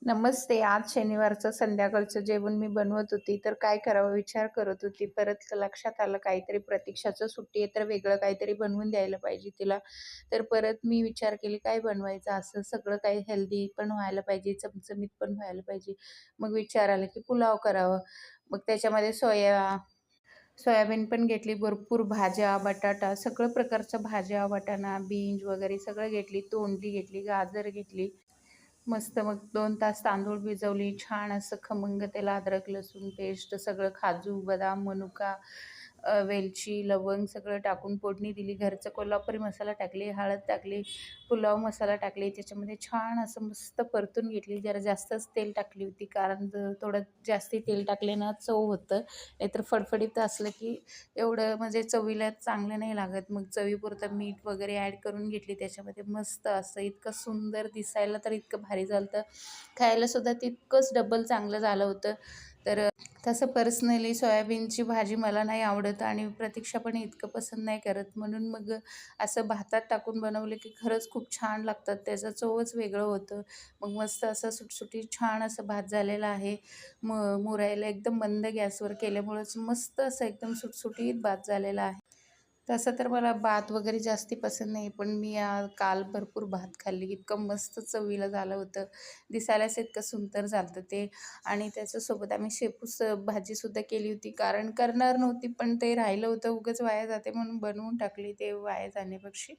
नमस्ते. आज शनिवारचं संध्याकाळचं जेवण मी बनवत होती, तर काय करावं विचार करत होती. परत लक्षात आलं काहीतरी प्रतीक्षाचं सुट्टी आहे, तर वेगळं काहीतरी बनवून द्यायला पाहिजे तिला. तर परत मी विचार केले काय बनवायचं असं सगळं काही हेल्दी पण व्हायला पाहिजे, चमचमीत पण व्हायला पाहिजे. मग विचार आला की पुलाव करावं. मग त्याच्यामध्ये सोयाबीन पण घेतली, भरपूर भाज्या, बटाटा, सगळं प्रकारच्या भाज्या, वाटाणा, बीन्स वगैरे सगळं घेतली. तोंडली घेतली, गाजर घेतली. मस्त मग 2 तास तांदूळ भिजवली. छान असं खमंग त्याला अद्रक, लसूण पेस्ट, सगळं काजू, बदाम, मनुका, वेलची, लवंग सगळं टाकून फोडणी दिली. घरचा कोल्हापुरी मसाला टाकली, हळद टाकली, पुलाव मसाला टाकली. त्याच्यामध्ये छान असं मस्त परतून घेतली. जरा जास्तच तेल टाकली होती, कारण थोडं जास्ती तेल टाकले ना चव होतं. नाहीतर फडफडीत असलं की एवढं म्हणजे चवीला चांगलं नाही लागत. मग चवीपुरतं मीठ वगैरे ॲड करून घेतली त्याच्यामध्ये. मस्त असं इतकं सुंदर दिसायला तर इतकं भारी झालं होतं. खायलासुद्धा तितकंच डबल चांगलं झालं होतं. तर तसं पर्सनली सोयाबीनची भाजी मला नाही आवडत आणि प्रतीक्षा पण इतकं पसंत नाही करत. म्हणून मग असं भातात टाकून बनवलं की खरंच खूप छान लागतात. त्याचं चवच वेगळं होतं. मग मस्त असं सुटसुटीत छान असं भात झालेला आहे. मुरायला एकदम मंद गॅसवर केल्यामुळंच मस्त असं एकदम सुटसुटीत भात झालेला आहे. तसं तर मला भात वगैरे जास्ती पसंत नाही, पण मी काल भरपूर भात खाल्ली. इतकं मस्त चवीला झालं होतं. दिसायलाच इतकं सुंदर झालं होतं ते. आणि त्याच्यासोबत आम्ही भाजीसुद्धा केली होती, कारण करणार नव्हती, पण ते राहिलं होतं. उगाच वाया जाते म्हणून बनवून टाकली ते वाया जाण्यापेक्षा.